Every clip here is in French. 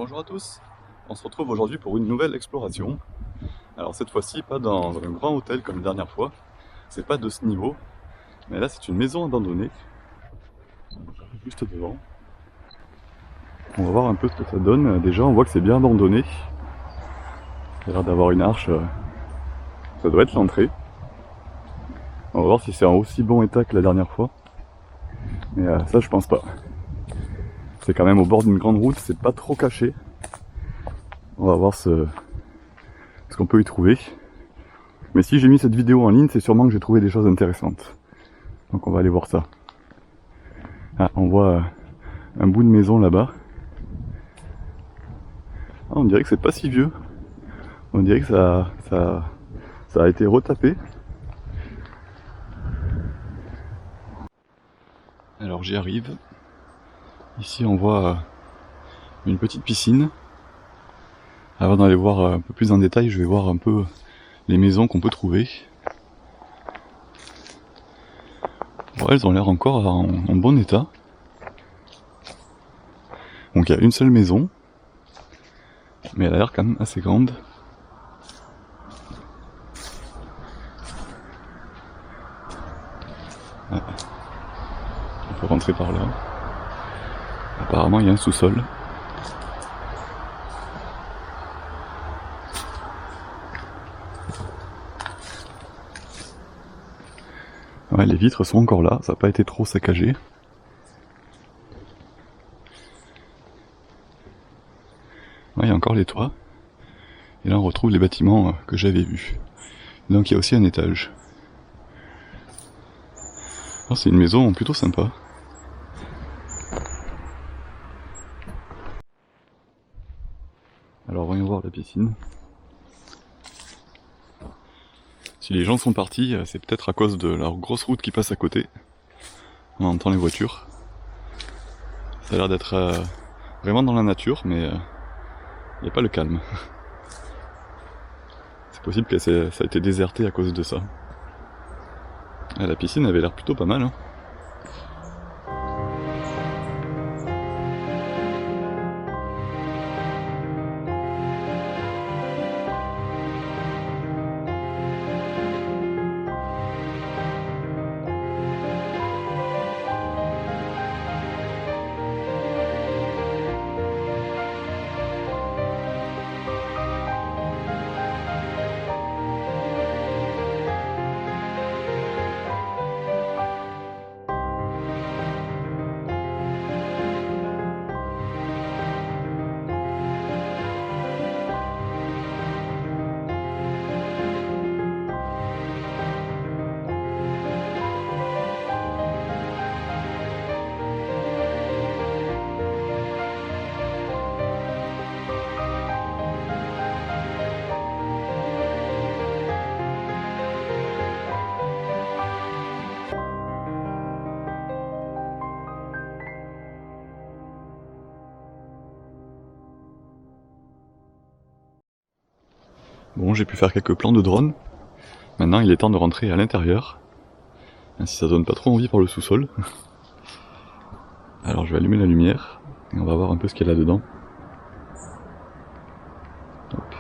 Bonjour à tous, on se retrouve aujourd'hui pour une nouvelle exploration. Alors cette fois-ci pas dans un grand hôtel comme la dernière fois, c'est pas de ce niveau, mais là c'est une maison abandonnée, juste devant. On va voir un peu ce que ça donne. Déjà on voit que c'est bien abandonné, il y a l'air d'avoir une arche, ça doit être l'entrée. On va voir si c'est en aussi bon état que la dernière fois, mais ça je pense pas. C'est quand même au bord d'une grande route, c'est pas trop caché. On va voir ce qu'on peut y trouver. Mais si j'ai mis cette vidéo en ligne, c'est sûrement que j'ai trouvé des choses intéressantes. Donc on va aller voir ça. Ah, on voit un bout de maison là-bas. Ah, on dirait que c'est pas si vieux. On dirait que ça a été retapé. Alors j'y arrive. Ici on voit une petite piscine. Avant d'aller voir un peu plus en détail, je vais voir un peu les maisons qu'on peut trouver. Bon, elles ont l'air encore en bon état. Donc il y a une seule maison, mais elle a l'air quand même assez grande. Ah. On peut rentrer par là. Apparemment il y a un sous-sol. Ouais, les vitres sont encore là, ça n'a pas été trop saccagé. Ouais, il y a encore les toits. Et là on retrouve les bâtiments que j'avais vus. Donc il y a aussi un étage. Oh, c'est une maison plutôt sympa. Alors voyons voir la piscine. Si les gens sont partis, c'est peut-être à cause de la grosse route qui passe à côté. On entend les voitures. Ça a l'air d'être vraiment dans la nature, mais il n'y a pas le calme. C'est possible que ça a été déserté à cause de ça. Ah, la piscine avait l'air plutôt pas mal, hein. Bon, j'ai pu faire quelques plans de drone. Maintenant, il est temps de rentrer à l'intérieur. Même si ça donne pas trop envie par le sous-sol. Alors je vais allumer la lumière et on va voir un peu ce qu'il y a là-dedans. Hop.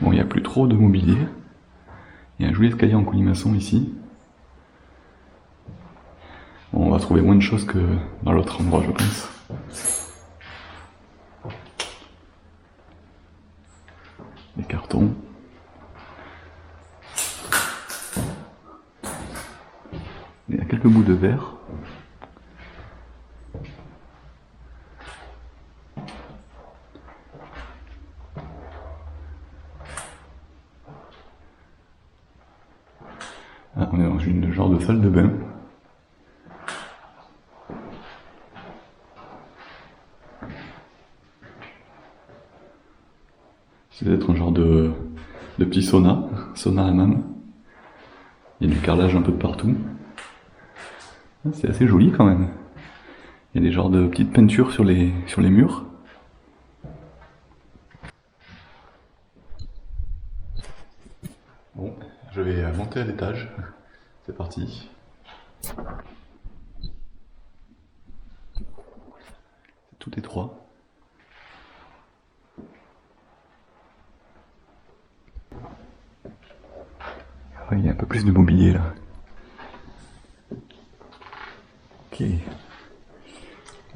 Bon, il n'y a plus trop de mobilier. Il y a un joli escalier en colimaçon ici. Bon, on va trouver moins de choses que dans l'autre endroit, je pense. Des cartons. Il y a quelques bouts de verre. Ah, on est dans une genre de salle de bain. C'est peut-être un genre de petit sauna, sauna hammam. Il y a du carrelage un peu de partout. C'est assez joli quand même. Il y a des genres de petites peintures sur les murs. Bon, je vais monter à l'étage. C'est parti. C'est tout étroit. Ah, il y a un peu plus de mobilier là. Ok.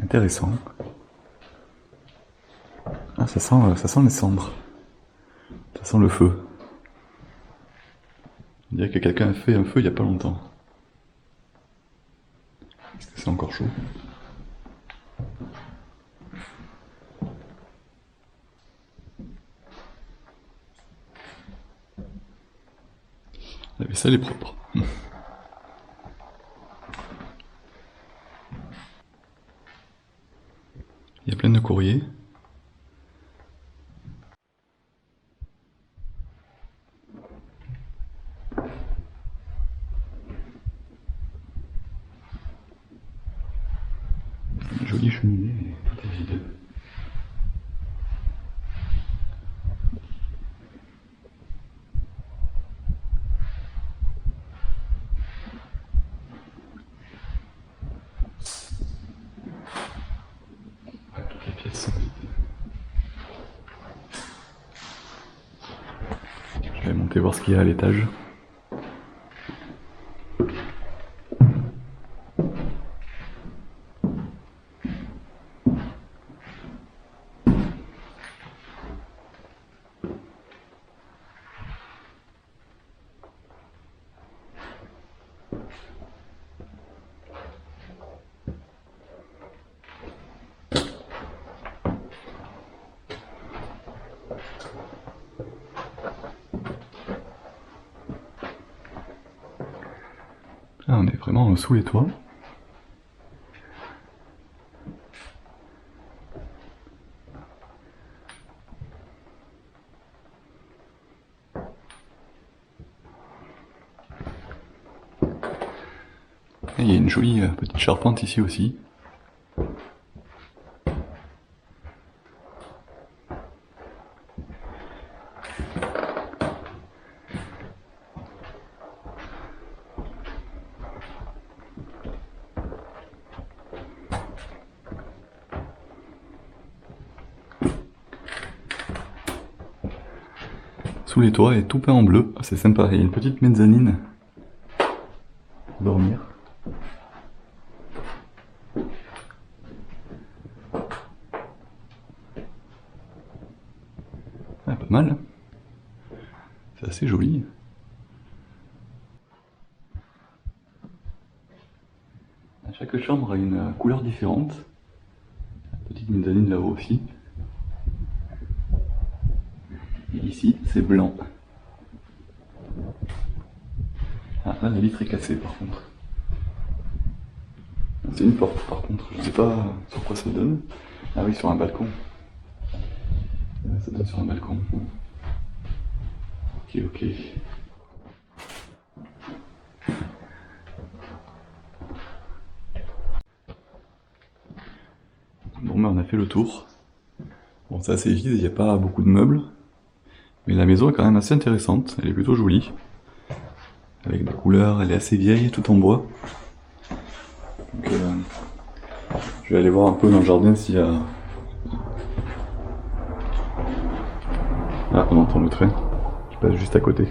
Intéressant. Ah, ça sent les cendres. Ça sent le feu. On dirait que quelqu'un a fait un feu il y a pas longtemps. Est-ce que c'est encore chaud? La vaisselle est propre. Il y a plein de courriers. Une jolie cheminée, mais tout est vide. Ouais, toutes les pièces sont vides. Je vais monter voir ce qu'il y a à l'étage. Là, on est vraiment sous les toits. Et il y a une jolie petite charpente ici aussi. Sous les toits et tout peint en bleu. Ah, c'est sympa. Il y a une petite mezzanine pour dormir. Ah, pas mal. C'est assez joli. Chaque chambre a une couleur différente. Petite mezzanine là-haut aussi. Et ici, c'est blanc. Ah, là, la vitre est cassée par contre. C'est une porte par contre, je sais pas sur quoi ça donne. Ah oui, sur un balcon. Ça donne sur un balcon. Ok, ok. Bon, ben on a fait le tour. Bon, c'est assez vide, il n'y a pas beaucoup de meubles. Mais la maison est quand même assez intéressante, elle est plutôt jolie. Avec des couleurs, elle est assez vieille, tout en bois. Donc, je vais aller voir un peu dans le jardin s'il y a... Ah, on entend le train qui passe juste à côté.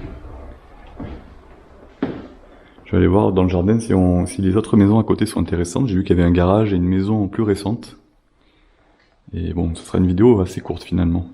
Je vais aller voir dans le jardin si les autres maisons à côté sont intéressantes. J'ai vu qu'il y avait un garage et une maison plus récente. Et bon, ce sera une vidéo assez courte finalement.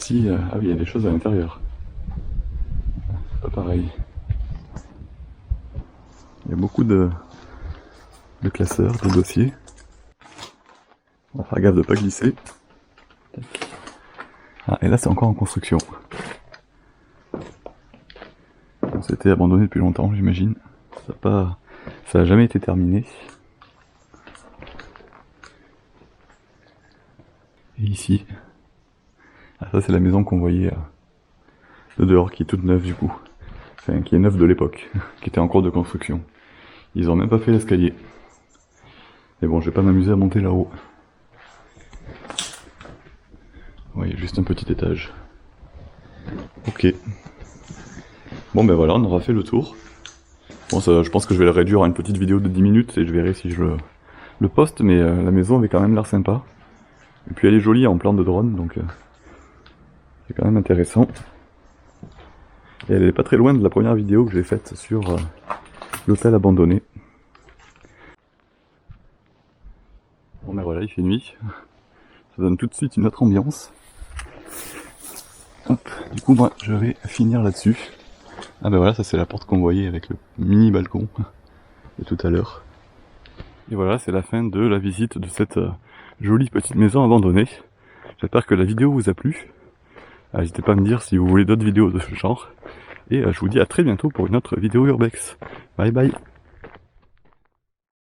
aussi... ah oui, il y a des choses à l'intérieur. Pas pareil. Il y a beaucoup de classeurs, de dossiers. On va faire gaffe de pas glisser. Ah, et là c'est encore en construction. C'était abandonné depuis longtemps, j'imagine. Ça a jamais été terminé. Et ici, ah, ça c'est la maison qu'on voyait de dehors, qui est toute neuve du coup. Enfin, qui est neuve de l'époque, qui était en cours de construction. Ils ont même pas fait l'escalier. Mais bon, je vais pas m'amuser à monter là-haut. Oui, juste un petit étage. Ok. Bon ben voilà, on aura fait le tour. Bon, ça, je pense que je vais le réduire à une petite vidéo de 10 minutes et je verrai si je le poste, mais la maison avait quand même l'air sympa. Et puis elle est jolie en plan de drone, donc c'est quand même intéressant. Et elle est pas très loin de la première vidéo que j'ai faite sur l'hôtel abandonné. Bon ben voilà, il fait nuit. Ça donne tout de suite une autre ambiance. Hop, du coup moi je vais finir là-dessus. Ah ben voilà, ça c'est la porte qu'on voyait avec le mini balcon de tout à l'heure. Et voilà, c'est la fin de la visite de cette jolie petite maison abandonnée. J'espère que la vidéo vous a plu. N'hésitez pas à me dire si vous voulez d'autres vidéos de ce genre. Et je vous dis à très bientôt pour une autre vidéo Urbex. Bye bye.